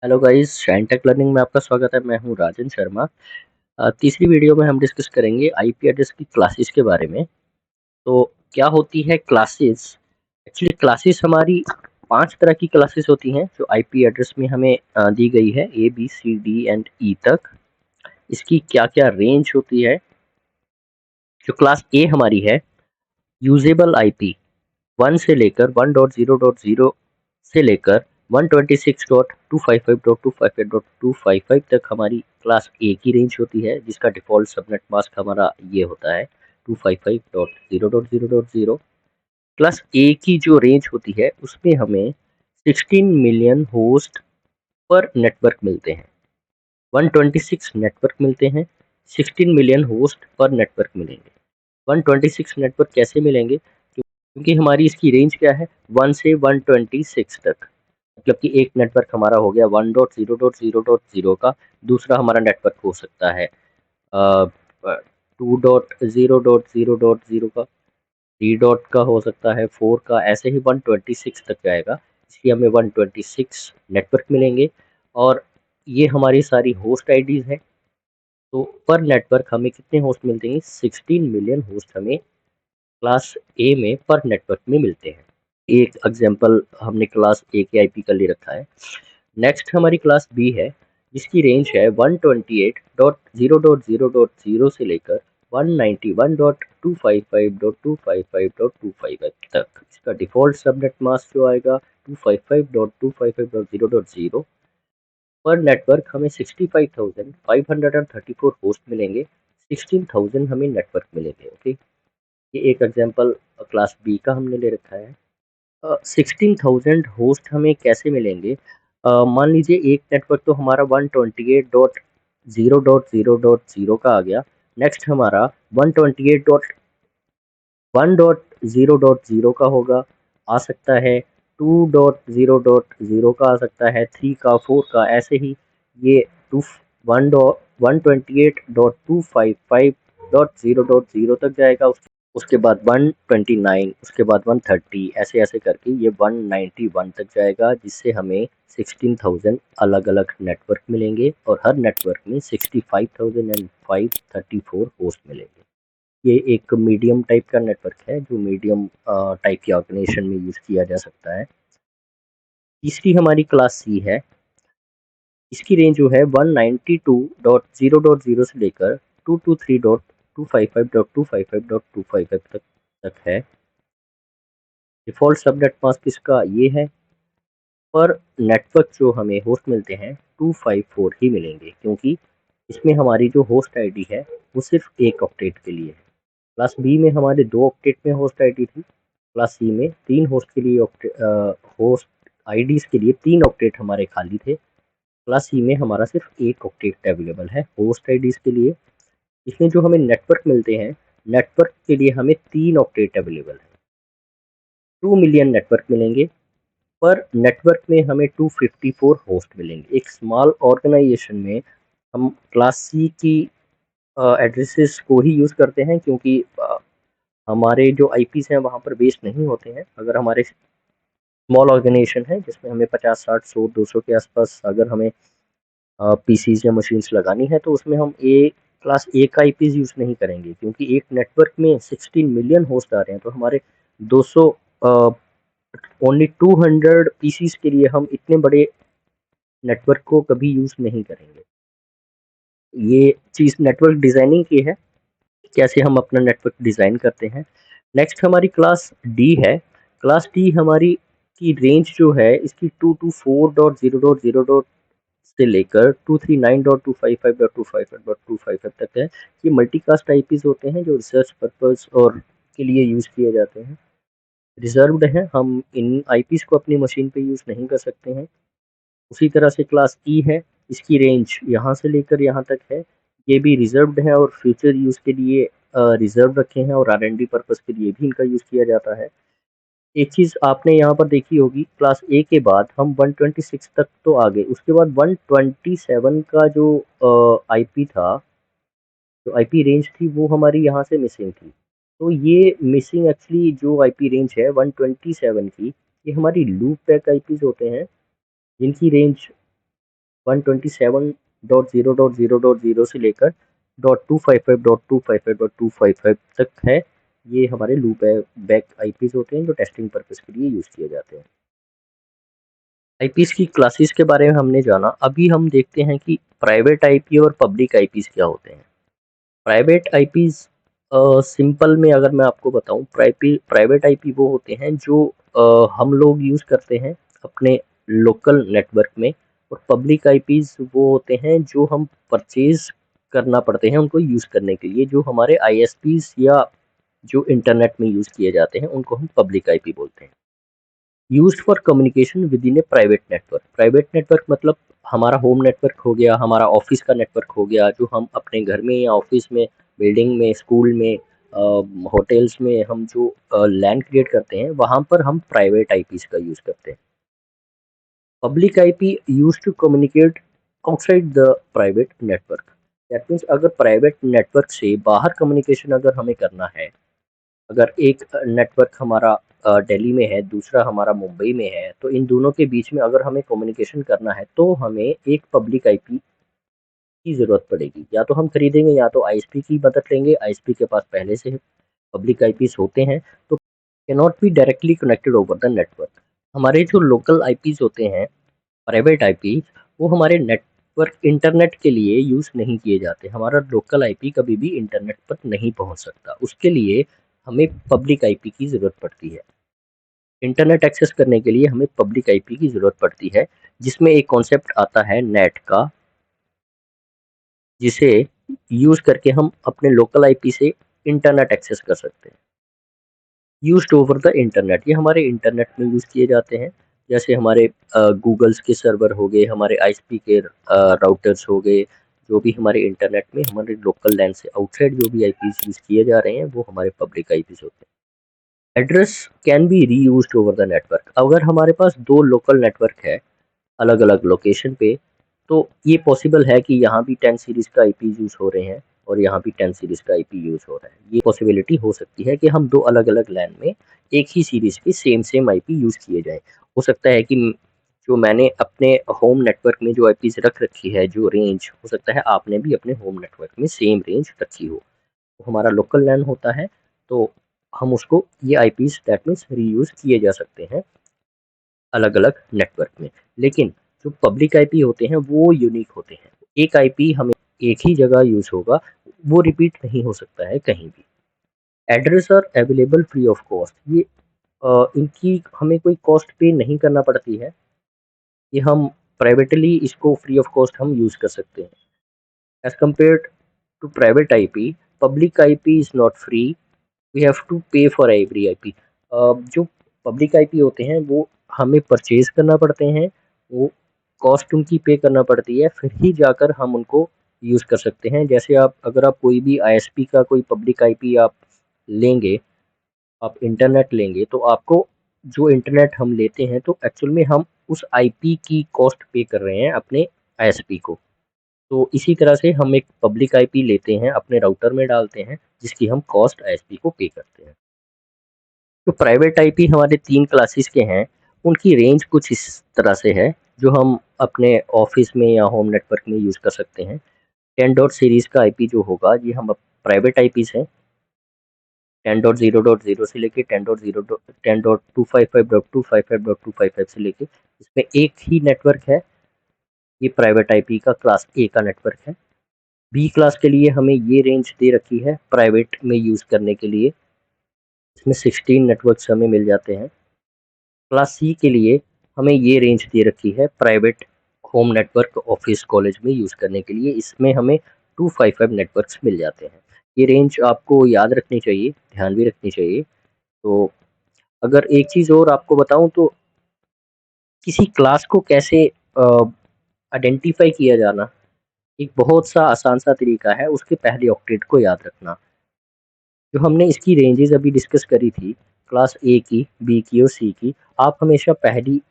Hello guys, Shine Tech Learning में आपका स्वागत है। मैं हूं राजन शर्मा। तीसरी वीडियो में हम डिस्कस करेंगे आईपी एड्रेस की क्लासेस के बारे में। तो क्या होती है क्लासेस? एक्चुअली क्लासेस हमारी 5 तरह की क्लासेस होती हैं जो आईपी एड्रेस में हमें दी गई है, A B C D and E तक। इसकी क्या क्या रेंज होती है? जो क्लास ए हमारी है, यूजेबल आईपी 1 से लेकर 1.0.0 से लेकर 126.255.255.255 तक हमारी क्लास ए की रेंज होती है, जिसका डिफ़ॉल्ट सबनेट मास्क हमारा ये होता है 255.0.0.0। क्लास ए की जो रेंज होती है उसमें हमें 16 मिलियन होस्ट पर नेटवर्क मिलते हैं। 126 नेटवर्क मिलते हैं, 16 मिलियन होस्ट पर नेटवर्क मिलेंगे। 126 नेटवर्क कैसे मिलेंगे? क्योंकि हमारी इसकी रेंज क्या है, 1 से 126 तक। मतलब कि एक नेटवर्क हमारा हो गया 1.0.0.0 का, दूसरा हमारा नेटवर्क हो सकता है 2.0.0.0 का, 3 डॉट का हो सकता है, 4 का, ऐसे ही 126 तक जाएगा। इसलिए हमें 126 नेटवर्क मिलेंगे और ये हमारी सारी होस्ट आईडीज़ हैं। तो पर नेटवर्क हमें कितने होस्ट मिलते हैं? 16 मिलियन होस्ट हमें क्लास ए में पर नेटवर्क में मिलते हैं। एक एग्जांपल हमने क्लास ए के आईपी का ले रखा है। नेक्स्ट हमारी क्लास बी है, जिसकी रेंज है 128.0.0.0 से लेकर 191.255.255.255 तक। इसका डिफ़ॉल्ट सबनेट मास्क जो आएगा 255.255.0.0। पर नेटवर्क हमें 65,534 होस्ट मिलेंगे, 16,000 हमें नेटवर्क मिलेंगे। ओके, ये एक एग्जांपल क्लास बी का हमने ले रखा है। 16,000 होस्ट हमें कैसे मिलेंगे? मान लीजिए एक नेटवर्क तो हमारा 128.0.0.0 का आ गया। नेक्स्ट हमारा 128.1.0.0 का होगा, आ सकता है 2.0.0 का, आ सकता है 3 का, 4 का, ऐसे ही ये टू 128.255.0.0 तक जाएगा। उसके बाद 129, उसके बाद 130, ऐसे ऐसे करके ये 191 तक जाएगा, जिससे हमें 16,000 अलग अलग नेटवर्क मिलेंगे और हर नेटवर्क में 65,534 होस्ट मिलेंगे। ये एक मीडियम टाइप का नेटवर्क है जो मीडियम टाइप की ऑर्गेनाइजेशन में यूज़ किया जा सकता है। तीसरी हमारी क्लास सी है। इसकी रेंज जो है 192.0.0 से लेकर 223.255.255.255 तक है। डिफ़ॉल्ट सबनेट मास्क इसका ये है। पर नेटवर्क जो हमें होस्ट मिलते हैं 254 ही मिलेंगे, क्योंकि इसमें हमारी जो होस्ट आईडी है वो सिर्फ एक ऑक्टेट के लिए है। क्लास बी में हमारे 2 ऑक्टेट में होस्ट आईडी थी। क्लास सी में 3 होस्ट के लिए होस्ट आईडीज़ के लिए 3 ऑक्टेट हमारे खाली थे। क्लास सी में हमारा सिर्फ एक ऑक्टेट अवेलेबल है होस्ट आईडीज़ के लिए। इसमें जो हमें नेटवर्क मिलते हैं, नेटवर्क के लिए हमें 3 ऑक्टेट अवेलेबल है। 2 मिलियन नेटवर्क मिलेंगे, पर नेटवर्क में हमें 254 होस्ट मिलेंगे। एक स्मॉल ऑर्गेनाइजेशन में हम क्लास सी की एड्रेसेस को ही यूज़ करते हैं, क्योंकि हमारे जो आईपीस हैं वहाँ पर बेस्ड नहीं होते हैं। अगर हमारे स्मॉल ऑर्गेनाइजेशन है जिसमें हमें 50, 60, 100, 200 के आसपास अगर हमें पीसीज या मशीन्स लगानी है, तो उसमें हम क्लास ए का आईपीस यूज़ नहीं करेंगे, क्योंकि एक नेटवर्क में 16 मिलियन होस्ट आ रहे हैं। तो हमारे 200 ओनली 200 पीसीस के लिए हम इतने बड़े नेटवर्क को कभी यूज़ नहीं करेंगे। ये चीज़ नेटवर्क डिज़ाइनिंग की है, कैसे हम अपना नेटवर्क डिज़ाइन करते हैं। नेक्स्ट हमारी क्लास डी है। क्लास डी हमारी की रेंज जो है इसकी 224.0.0 से लेकर 239.255.255.255 तक है। ये मल्टीकास्ट आईपीज़ होते हैं जो रिसर्च पर्पज़ और के लिए यूज़ किए जाते हैं। रिज़र्व्ड हैं, हम इन आईपीज़ को अपनी मशीन पे यूज़ नहीं कर सकते हैं। उसी तरह से क्लास ई है, इसकी रेंज यहाँ से लेकर यहाँ तक है। ये भी रिज़र्व्ड है और फ्यूचर यूज़ के लिए रिज़र्व रखे हैं और आर-एन-डी पर्पज़ के लिए भी इनका यूज़ किया जाता है। एक चीज़ आपने यहाँ पर देखी होगी, क्लास ए के बाद हम 126 तक तो आ गए, उसके बाद 127 का जो आईपी था, जो आईपी रेंज थी, वो हमारी यहाँ से मिसिंग थी। तो ये मिसिंग एक्चुअली जो आईपी रेंज है 127 की, ये हमारी लूप बैक आईपीज़ होते हैं, जिनकी रेंज 127.0.0.0 से लेकर .255.255.255 तक है। ये हमारे लूप बैक आईपीज़ होते हैं जो टेस्टिंग पर्पज़ के लिए यूज़ किए जाते हैं। आईपीज़ की क्लासेस के बारे में हमने जाना, अभी हम देखते हैं कि प्राइवेट आईपी और पब्लिक आईपीज़ क्या होते हैं। प्राइवेट आईपीज़ सिंपल में अगर मैं आपको बताऊँ, प्राइवेट आईपी वो होते हैं जो हम लोग यूज़ करते हैं अपने लोकल नेटवर्क में, और पब्लिक आईपीज़ वो होते हैं जो हम परचेज़ करना पड़ते हैं उनको यूज़ करने के लिए, जो हमारे आईएसपीज़ या जो इंटरनेट में यूज़ किए जाते हैं उनको हम पब्लिक आईपी बोलते हैं। Used for communication with in A private network. Private network मतलब हमारा होम नेटवर्क हो गया, हमारा ऑफिस का नेटवर्क हो गया, जो हम अपने घर में या ऑफिस में, बिल्डिंग में, स्कूल में, होटल्स में हम जो लैन क्रिएट करते हैं वहाँ पर हम प्राइवेट आईपीज़ का यूज़ करते हैं। Public IP used to communicate outside the private network. That means अगर प्राइवेट नेटवर्क से बाहर कम्युनिकेशन अगर हमें करना है, अगर एक नेटवर्क हमारा दिल्ली में है, दूसरा हमारा मुंबई में है, तो इन दोनों के बीच में अगर हमें कम्युनिकेशन करना है तो हमें एक पब्लिक आईपी की ज़रूरत पड़ेगी। या तो हम खरीदेंगे या तो आईएसपी की मदद लेंगे, आईएसपी के पास पहले से पब्लिक आईपीज़ होते हैं, तो can not be directly connected over the network. हमारे जो लोकल आईपीज़ होते हैं, प्राइवेट आईपी, वो हमारे नेटवर्क इंटरनेट के लिए यूज़ नहीं किए जाते। हमारा लोकल आईपी कभी भी इंटरनेट पर नहीं पहुंच सकता, उसके लिए हमें पब्लिक आईपी की ज़रूरत पड़ती है। इंटरनेट एक्सेस करने के लिए हमें पब्लिक आईपी की ज़रूरत पड़ती है, जिसमें एक कॉन्सेप्ट आता है नेट का, जिसे यूज़ करके हम अपने लोकल आईपी से इंटरनेट एक्सेस कर सकते हैं। यूज्ड ओवर द इंटरनेट, ये हमारे इंटरनेट में यूज़ किए जाते हैं। जैसे हमारे गूगल्स के सर्वर हो गए, हमारे आईएसपी के राउटर्स हो गए, जो भी हमारे इंटरनेट में हमारे लोकल लैन से आउटसाइड जो भी आईपीज़ यूज़ किए जा रहे हैं वो हमारे पब्लिक आईपीज़ होते हैं। Address can be reused over the network. अगर हमारे पास 2 लोकल नेटवर्क है अलग-अलग लोकेशन पे, तो ये पॉसिबल है कि यहाँ भी 10 सीरीज़ का आईपी यूज़ हो रहे हैं और यहाँ भी 10 सीरीज़ का आईपी यूज़ हो रहा है। ये पॉसिबिलिटी हो सकती है कि हम 2 अलग-अलग लैन में एक ही सीरीज़ के सेम आईपी यूज़ किए जाएँ। हो सकता है कि जो मैंने अपने होम नेटवर्क में जो आईपीज़ रख रखी है, जो रेंज, हो सकता है आपने भी अपने होम नेटवर्क में सेम रेंज रखी हो। तो हमारा लोकल लैन होता है, तो हम उसको ये आईपीज़ दैट मीन्स रीयूज़ किए जा सकते हैं अलग-अलग नेटवर्क में। लेकिन जो पब्लिक आईपी होते हैं वो यूनिक होते हैं। एक आईपी हमें एक ही जगह यूज़ होगा, वो रिपीट नहीं हो सकता है कहीं भी। Address are available free of cost. ये इनकी हमें कोई कॉस्ट पे नहीं करना पड़ती है। ये हम प्राइवेटली इसको फ्री ऑफ कॉस्ट हम यूज़ कर सकते हैं। As compared to private IP, public IP is not free, we have to pay for every IP. जो पब्लिक आईपी होते हैं वो हमें परचेज करना पड़ते हैं, वो कॉस्ट उनकी पे करना पड़ती है, फिर ही जाकर हम उनको यूज़ कर सकते हैं। जैसे आप अगर आप कोई भी आईएसपी का कोई पब्लिक आईपी आप लेंगे, आप इंटरनेट लेंगे, तो आपको जो इंटरनेट हम लेते हैं तो एक्चुअल में हम उस आईपी की कॉस्ट पे कर रहे हैं अपने आईएसपी को। तो इसी तरह से हम एक पब्लिक आईपी लेते हैं, अपने राउटर में डालते हैं, जिसकी हम कॉस्ट आईएसपी को पे करते हैं। तो प्राइवेट आईपी हमारे 3 क्लासेस के हैं, उनकी रेंज कुछ इस तरह से है, जो हम अपने ऑफ़िस में या होम नेटवर्क में यूज़ कर सकते हैं। 10 डॉट सीरीज़ का आईपी जो होगा, ये हम प्राइवेट आईपीज़ हैं, 10.0.0 से लेके 10.255.255.255 से लेके, इसमें एक ही नेटवर्क है, ये प्राइवेट आईपी का क्लास ए का नेटवर्क है। बी क्लास के लिए हमें ये रेंज दे रखी है प्राइवेट में यूज़ करने के लिए, इसमें 16 नेटवर्क्स हमें मिल जाते हैं। क्लास सी के लिए हमें ये रेंज दे रखी है private home network office college में यूज़ करने के लिए, इसमें हमें 255 नेटवर्क्स मिल जाते हैं। ये रेंज आपको याद रखनी चाहिए, ध्यान भी रखनी चाहिए। तो अगर एक चीज़ और आपको बताऊँ तो किसी क्लास को कैसे आइडेंटिफ़ाई किया जाना, एक बहुत सा आसान सा तरीका है उसके पहले ऑक्टेट को याद रखना। जो हमने इसकी रेंजेज़ अभी डिस्कस करी थी, क्लास ए की, बी की और सी की, आप हमेशा पहली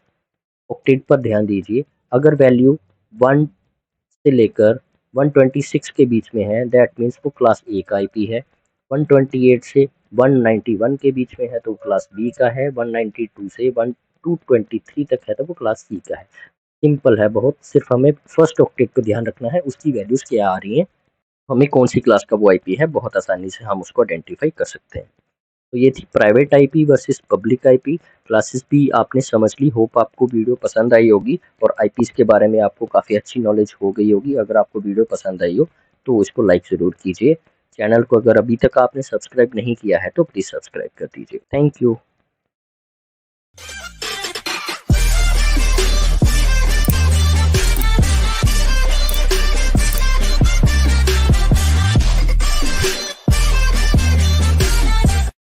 ऑक्टेट पर ध्यान दीजिए। अगर वैल्यू 1 से लेकर 126 के बीच में है, दैट मीन्स वो क्लास ए का आईपी है। 128 से 191 के बीच में है तो क्लास बी का है। 192 से 223 तक है तो वो क्लास सी का है। सिंपल है बहुत, सिर्फ हमें फर्स्ट ऑक्टेट पे ध्यान रखना है, उसकी वैल्यूज़ क्या आ रही हैं, हमें कौन सी क्लास का वो आईपी है, बहुत आसानी से हम उसको आइडेंटिफाई कर सकते हैं। तो ये थी private IP versus public IP. Classes भी आपने समझ ली, होप आपको वीडियो पसंद आई होगी और आईपीस के बारे में आपको काफ़ी अच्छी नॉलेज हो गई होगी। अगर आपको वीडियो पसंद आई हो तो इसको लाइक ज़रूर कीजिए। चैनल को अगर अभी तक आपने सब्सक्राइब नहीं किया है तो प्लीज़ सब्सक्राइब कर दीजिए। Thank you.